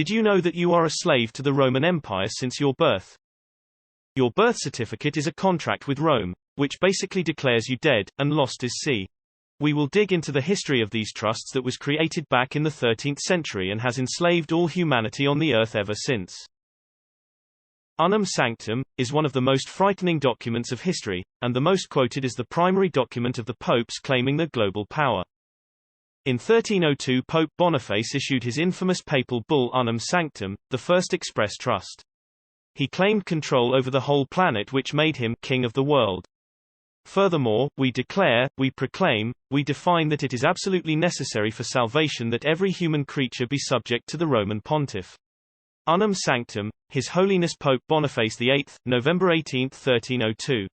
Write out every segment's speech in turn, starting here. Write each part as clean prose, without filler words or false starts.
Did you know that you are a slave to the Roman Empire since your birth? Your birth certificate is a contract with Rome, which basically declares you dead, and lost is sea. We will dig into the history of these trusts that was created back in the 13th century and has enslaved all humanity on the earth ever since. Unum Sanctum is one of the most frightening documents of history, and the most quoted as the primary document of the popes claiming the global power. In 1302 Pope Boniface issued his infamous papal bull Unum Sanctum, the first express trust. He claimed control over the whole planet, which made him king of the world. Furthermore, we declare, we proclaim, we define that it is absolutely necessary for salvation that every human creature be subject to the Roman Pontiff. Unum Sanctum, His Holiness Pope Boniface VIII, November 18, 1302.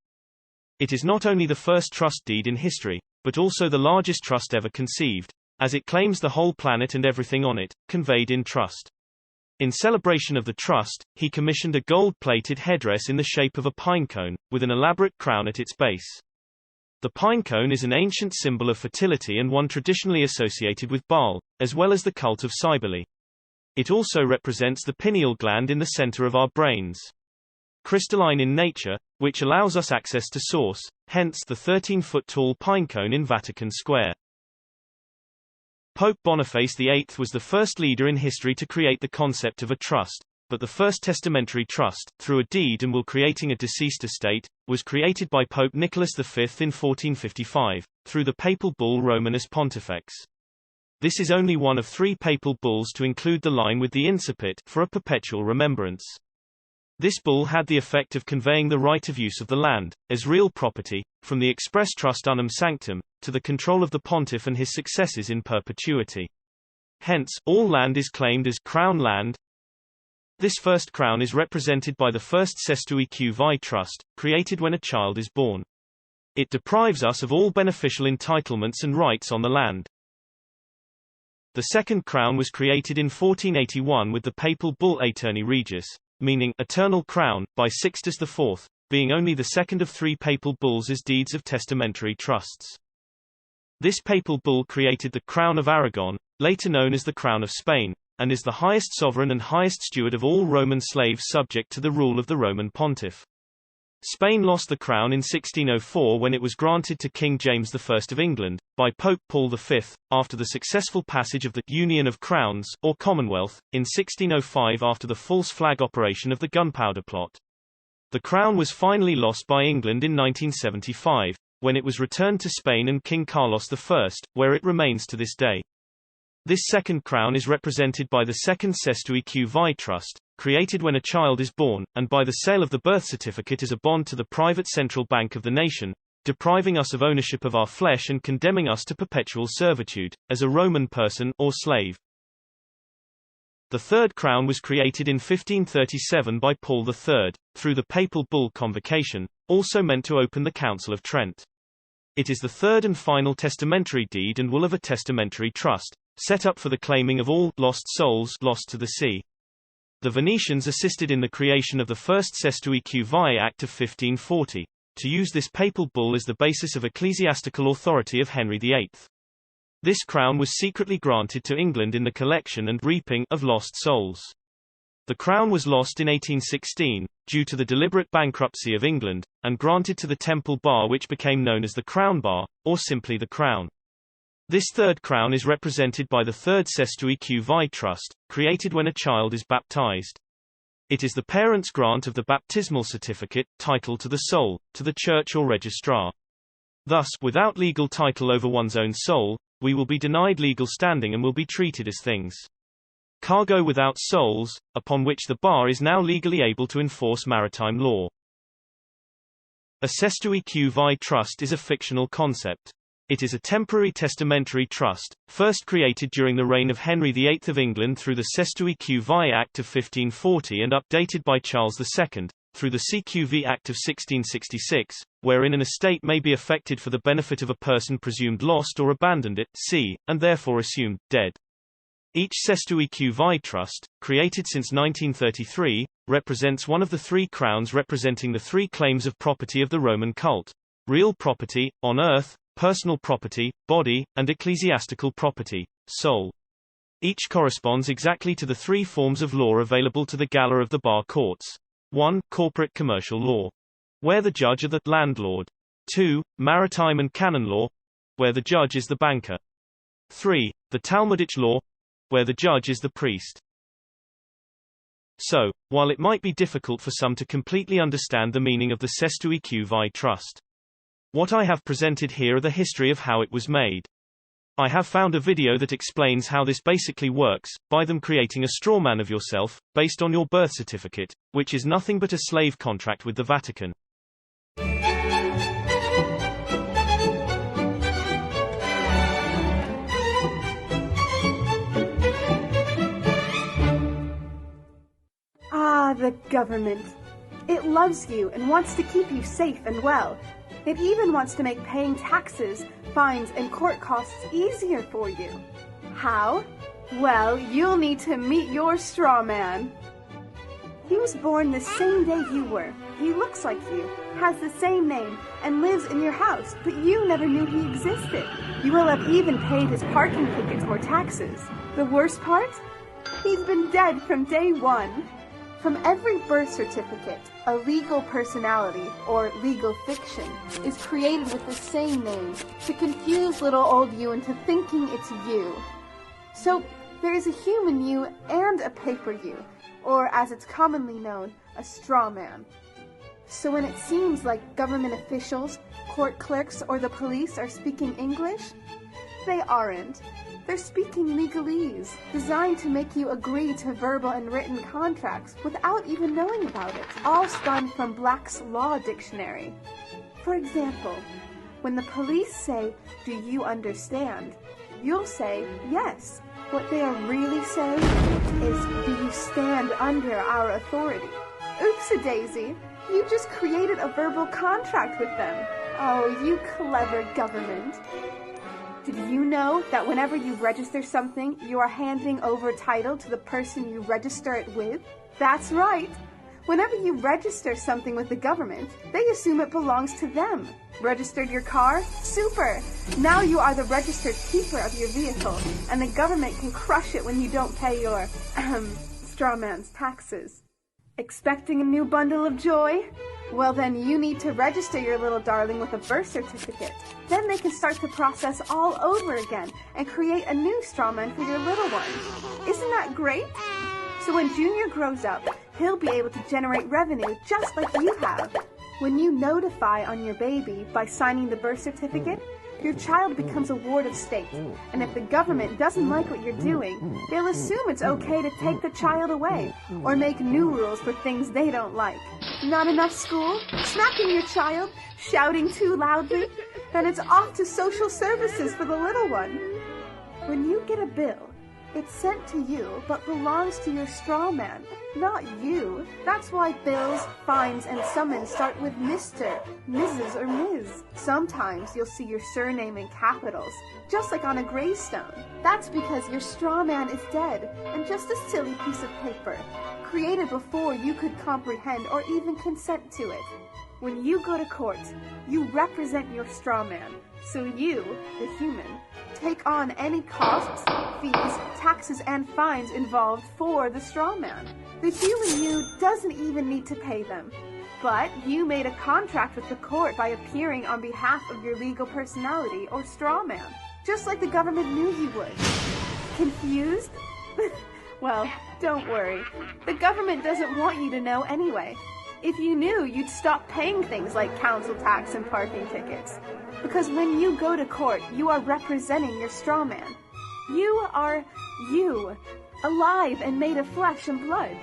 It is not only the first trust deed in history, but also the largest trust ever conceived, as it claims the whole planet and everything on it, conveyed in trust. In celebration of the trust, he commissioned a gold-plated headdress in the shape of a pinecone, with an elaborate crown at its base. The pinecone is an ancient symbol of fertility and one traditionally associated with Baal, as well as the cult of Cybele. It also represents the pineal gland in the center of our brains. Crystalline in nature, which allows us access to Source, hence the 13-foot-tall pinecone in Vatican Square. Pope Boniface VIII was the first leader in history to create the concept of a trust, but the first testamentary trust, through a deed and will creating a deceased estate, was created by Pope Nicholas V in 1455, through the papal bull Romanus Pontifex. This is only one of 3 papal bulls to include the line with the incipit for a perpetual remembrance. This bull had the effect of conveying the right of use of the land, as real property, from the express trust Unum Sanctum, to the control of the pontiff and his successors in perpetuity. Hence, all land is claimed as crown land. This first crown is represented by the first Cestui Que Vie trust, created when a child is born. It deprives us of all beneficial entitlements and rights on the land. The second crown was created in 1481 with the papal bull Aeterni Regis, meaning eternal crown, by Sixtus IV, being only the second of 3 papal bulls as deeds of testamentary trusts. This papal bull created the Crown of Aragon, later known as the Crown of Spain, and is the highest sovereign and highest steward of all Roman slaves subject to the rule of the Roman pontiff. Spain lost the crown in 1604 when it was granted to King James I of England, by Pope Paul V, after the successful passage of the Union of Crowns, or Commonwealth, in 1605 after the false flag operation of the Gunpowder Plot. The crown was finally lost by England in 1975, when it was returned to Spain and King Carlos I, where it remains to this day. This second crown is represented by the second Cestui Que Vie trust, created when a child is born, and by the sale of the birth certificate as a bond to the private central bank of the nation, depriving us of ownership of our flesh and condemning us to perpetual servitude, as a Roman person or slave. The third crown was created in 1537 by Paul III, through the papal bull Convocation, also meant to open the Council of Trent. It is the third and final testamentary deed and will of a testamentary trust, set up for the claiming of all lost souls lost to the sea. The Venetians assisted in the creation of the first Cestui Que Vie Act of 1540, to use this papal bull as the basis of ecclesiastical authority of Henry VIII. This crown was secretly granted to England in the collection and reaping of lost souls. The crown was lost in 1816, due to the deliberate bankruptcy of England, and granted to the Temple Bar, which became known as the Crown Bar, or simply the Crown. This third crown is represented by the third Cestui Que Vie trust, created when a child is baptized. It is the parent's grant of the baptismal certificate, title to the soul, to the church or registrar. Thus, without legal title over one's own soul, we will be denied legal standing and will be treated as things. Cargo without souls, upon which the bar is now legally able to enforce maritime law. A Cestui Que Vie trust is a fictional concept. It is a temporary testamentary trust, first created during the reign of Henry VIII of England through the Cestui Que Vie Act of 1540 and updated by Charles II, through the CQV Act of 1666, wherein an estate may be affected for the benefit of a person presumed lost or abandoned at sea, and therefore assumed dead. Each Cestui Que Vie trust, created since 1933, represents one of the 3 crowns representing the 3 claims of property of the Roman cult: real property, on earth, personal property, body, and ecclesiastical property, soul. Each corresponds exactly to the three forms of law available to the gala of the bar courts. 1. Corporate commercial law, where the judge are the landlord. 2. Maritime and canon law, where the judge is the banker. 3. The Talmudic law, where the judge is the priest. So, while it might be difficult for some to completely understand the meaning of the Sestuiq trust, what I have presented here are the history of how it was made. I have found a video that explains how this basically works, by them creating a straw man of yourself, based on your birth certificate, which is nothing but a slave contract with the Vatican. Ah, the government. It loves you and wants to keep you safe and well. It even wants to make paying taxes, fines, and court costs easier for you. How? Well, you'll need to meet your straw man. He was born the same day you were. He looks like you, has the same name, and lives in your house, but you never knew he existed. You will have even paid his parking tickets or taxes. The worst part? He's been dead from day one. From every birth certificate, a legal personality, or legal fiction, is created with the same name to confuse little old you into thinking it's you. So, there is a human you and a paper you, or as it's commonly known, a straw man. So when it seems like government officials, court clerks, or the police are speaking English, they aren't. They're speaking legalese, designed to make you agree to verbal and written contracts without even knowing about it, all spun from Black's Law Dictionary. For example, when the police say, "Do you understand?" you'll say, "Yes." What they are really saying is, "Do you stand under our authority?" Oops-a-daisy, you just created a verbal contract with them. Oh, you clever government. Did you know that whenever you register something, you are handing over title to the person you register it with? That's right. Whenever you register something with the government, they assume it belongs to them. Registered your car? Super! Now you are the registered keeper of your vehicle, and the government can crush it when you don't pay your, straw man's taxes. Expecting a new bundle of joy? Well then you need to register your little darling with a birth certificate. Then they can start the process all over again and create a new straw man for your little one. Isn't that great? So when Junior grows up, he'll be able to generate revenue just like you have. When you notify on your baby by signing the birth certificate, your child becomes a ward of state, and if the government doesn't like what you're doing, they'll assume it's okay to take the child away, or make new rules for things they don't like. Not enough school? Smacking your child? Shouting too loudly? Then it's off to social services for the little one. When you get a bill, it's sent to you, but belongs to your straw man, not you. That's why bills, fines, and summons start with Mr., Mrs., or Ms. Sometimes you'll see your surname in capitals, just like on a gravestone. That's because your straw man is dead, and just a silly piece of paper, created before you could comprehend or even consent to it. When you go to court, you represent your straw man, so you, the human, take on any costs, fees, taxes, and fines involved for the straw man. The human you doesn't even need to pay them. But you made a contract with the court by appearing on behalf of your legal personality or straw man, just like the government knew you would. Confused? Well, don't worry. The government doesn't want you to know anyway. If you knew, you'd stop paying things like council tax and parking tickets. Because when you go to court, you are representing your straw man. You are you, alive and made of flesh and blood.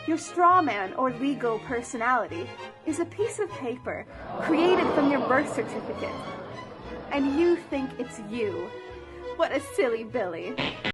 Your straw man, or legal personality, is a piece of paper created from your birth certificate. And you think it's you. What a silly Billy.